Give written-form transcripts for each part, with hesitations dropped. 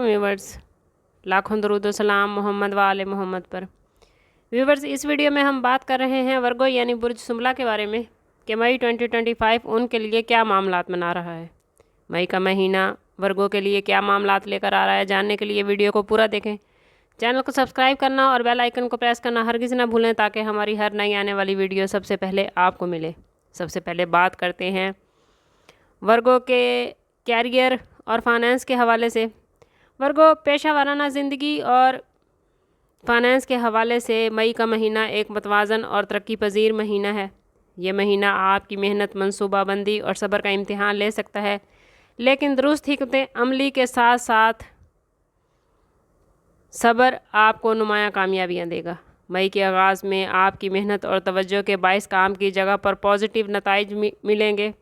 Viewers, लाखों दरूद व सलाम मोहम्मद वाले मोहम्मद पर। व्यूवर्स, इस वीडियो में हम बात कर रहे हैं वर्गो यानी बुर्ज सुमला के बारे में कि मई 2025 उनके लिए क्या मामलात बना रहा है। मई का महीना वर्गो के लिए क्या मामलात लेकर आ रहा है, जानने के लिए वीडियो को पूरा देखें। चैनल को सब्सक्राइब करना और बेल आइकन को प्रेस करना हरगिज़ ना भूलें ताकि हमारी हर नई आने वाली वीडियो सबसे पहले आपको मिले। सबसे पहले बात करते हैं वर्गो के कैरियर और फाइनेंस के हवाले से। वर्गो पेशा वाराना ज़िंदगी और फाइनेंस के हवाले से मई का महीना एक मतवाज़न और तरक्की पजीर महीना है। ये महीना आपकी मेहनत, मनसूबाबंदी और सब्र का इम्तिहान ले सकता है, लेकिन दुरुस्त हिकमत अमली के साथ साथ सब्र आपको नुमाया कामयाबियाँ देगा। मई के आगाज़ में आपकी मेहनत और तवज्जो के बाइस काम की जगह पर पॉजिटिव नताइज मिलेंगे।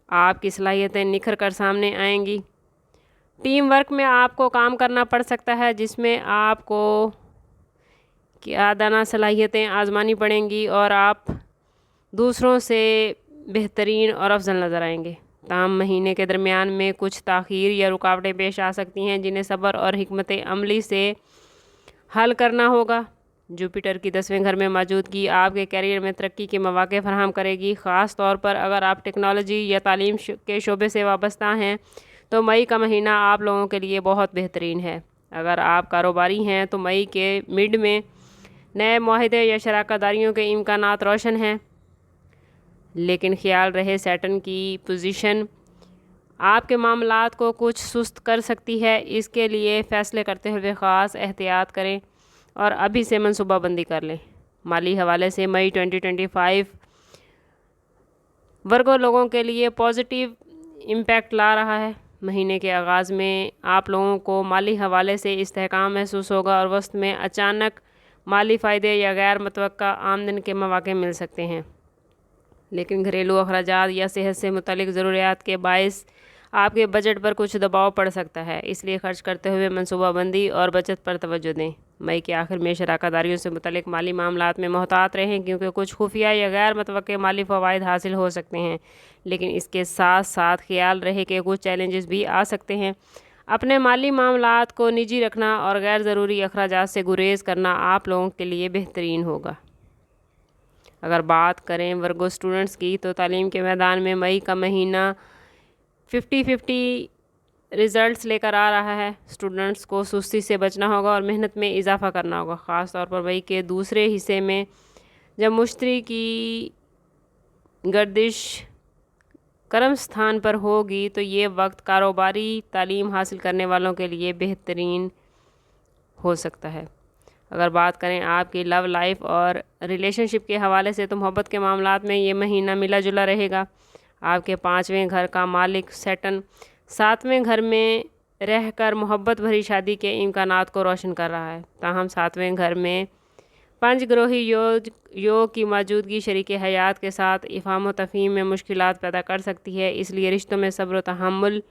आपकी सलाहियतें निखर कर सामने आएंगी। टीम वर्क में आपको काम करना पड़ सकता है, जिसमें आपको क़ियादना सलाहियतें आज़मानी पड़ेंगी और आप दूसरों से बेहतरीन और अफजल नज़र आएंगे। ताम महीने के दरमियान में कुछ ताख़ीर या रुकावटें पेश आ सकती हैं, जिन्हें सब्र और हिकमत अमली से हल करना होगा। जुपिटर की 10वें घर में मौजूदगी आपके कैरियर में तरक्की के मौक़े फराहम करेगी। ख़ास तौर पर अगर आप टेक्नोलॉजी या तालीम के शोबे से वाबस्ता हैं तो मई का महीना आप लोगों के लिए बहुत बेहतरीन है। अगर आप कारोबारी हैं तो मई के मिड में नए मुआहदे या शराकतदारियों के इम्कानात रोशन हैं, लेकिन ख्याल रहे सैटर्न की पोजीशन आपके मामलात को कुछ सुस्त कर सकती है। इसके लिए फ़ैसले करते हुए ख़ास एहतियात करें और अभी से मनसूबाबंदी कर लें। माली हवाले से मई 2025 वर्गो लोगों के लिए पॉजिटिव इम्पैक्ट ला रहा है। महीने के आगाज़ में आप लोगों को माली हवाले से इस्तेहकाम महसूस होगा और वस्त में अचानक माली फ़ायदे या गैर मुतवक्का आमदन के मौक़े मिल सकते हैं, लेकिन घरेलू अखराजात या सेहत से मुतल्लिक़ ज़रूरियात के बायस आपके बजट पर कुछ दबाव पड़ सकता है। इसलिए खर्च करते हुए मनसूबाबंदी और बचत पर तवज्जो दें। मई के आखिर में शराकतदारियों से मुतल्लिक़ माली मामलात में मोहतात रहें, क्योंकि कुछ खुफिया या गैर मुतवक्के माली फ़वाइद हासिल हो सकते हैं, लेकिन इसके साथ साथ ख्याल रहे कि कुछ चैलेंजेस भी आ सकते हैं। अपने माली मामलात को निजी रखना और गैर ज़रूरी अखराजात से गुरेज करना आप लोगों के लिए बेहतरीन होगा। अगर बात करें वर्गो स्टूडेंट्स की तो तालीम के मैदान में मई का महीना 50-50 रिज़ल्ट्स लेकर आ रहा है। स्टूडेंट्स को सुस्ती से बचना होगा और मेहनत में इजाफ़ा करना होगा। ख़ास तौर पर मई के दूसरे हिस्से में जब मुश्तरी की गर्दिश कर्म स्थान पर होगी तो ये वक्त कारोबारी तालीम हासिल करने वालों के लिए बेहतरीन हो सकता है। अगर बात करें आपकी लव लाइफ और रिलेशनशिप के हवाले से तो मोहब्बत के मामलात में ये महीना मिला जुला रहेगा। आपके 5वें घर का मालिक सैटर्न 7वें घर में रहकर मोहब्बत भरी शादी के इम्कानात को रोशन कर रहा है। ताहम 7वें घर में पंचग्रही योग की मौजूदगी शरीक हयात के साथ इफ़ाम व तफ़हीम में मुश्किलात पैदा कर सकती है। इसलिए रिश्तों में सब्र व तहम्मुल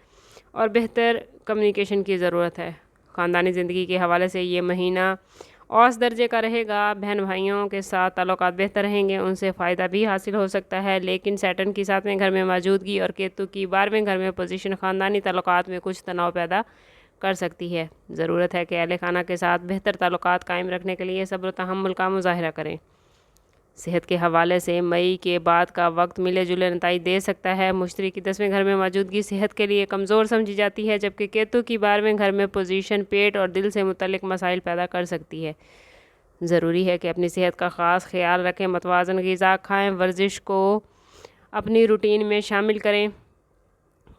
और बेहतर कम्युनिकेशन की ज़रूरत है। ख़ानदानी ज़िंदगी के हवाले से ये महीना औसत दर्जे का रहेगा। बहन भाइयों के साथ ताल्लुकात बेहतर रहेंगे, उनसे फ़ायदा भी हासिल हो सकता है, लेकिन सैटर्न की 7वें घर में मौजूदगी और केतु की 12वें घर में पोजीशन ख़ानदानी ताल्लुकात में कुछ तनाव पैदा कर सकती है। ज़रूरत है कि अहले खाना के साथ बेहतर ताल्लुकात कायम रखने के लिए सब्र तहम्मुल का मुज़ाहिरा करें। सेहत के हवाले से मई के बाद का वक्त मिले जुले नताइज दे सकता है। मुश्तरी की 10वें घर में मौजूदगी सेहत के लिए कमज़ोर समझी जाती है, जबकि केतु की 12वें घर में पोजीशन पेट और दिल से मुतल्लिक़ मसाइल पैदा कर सकती है। ज़रूरी है कि अपनी सेहत का ख़ास ख्याल रखें, मतवाज़न ग़िज़ा खाएँ, वर्जिश को अपनी रूटीन में शामिल करें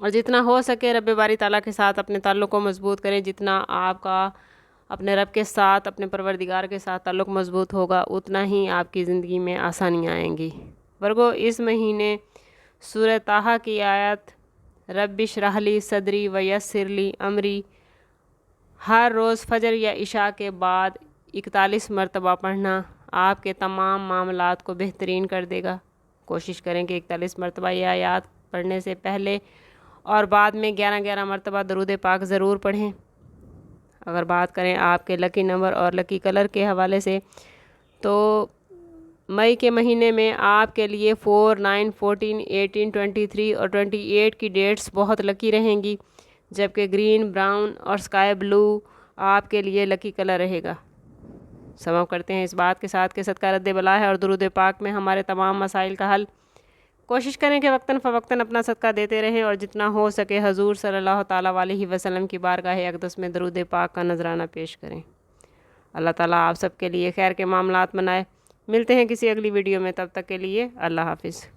और जितना हो सके रब बारी ताला के साथ अपने ताल्लुक़ को मज़बूत करें। जितना आपका अपने रब के साथ, अपने परवरदिगार के साथ ताल्लुक़ मज़बूत होगा, उतना ही आपकी ज़िंदगी में आसानियाँ आएंगी। वर्गो, इस महीने सूरह ताहा की आयत रब्बि इश्रह ली सदरी व यस्सिर ली अमरी हर रोज़ फजर या इशा के बाद 41 मरतबा पढ़ना आपके तमाम मामलात को बेहतरीन कर देगा। कोशिश करें कि 41 मरतबा यह आयत पढ़ने से पहले और बाद में 11-11 मरतबा दरूद पाक ज़रूर पढ़ें। अगर बात करें आपके लकी नंबर और लकी कलर के हवाले से तो मई के महीने में आपके लिए 4, 9, 14, 18, 23 और 28 की डेट्स बहुत लकी रहेंगी। جبکہ گرین، براؤن اور اسکائی بلو آپ کے لیے لکی کلر رہے گا۔ سماپت کرتے ہیں اس بات کے ساتھ کہ صدقہ رد بلا ہے اور درود پاک میں ہمارے تمام مسائل کا حل۔ کوشش کریں کہ وقتاً فوقتاً اپنا صدقہ دیتے رہیں اور جتنا ہو سکے حضور صلی اللہ تعالیٰ علیہ وسلم کی بارگاہ اقدس میں درود پاک کا نذرانہ پیش کریں۔ اللہ تعالیٰ آپ سب کے لیے خیر کے معاملات بنائے۔ ملتے ہیں کسی اگلی ویڈیو میں، تب تک کے لیے اللہ حافظ۔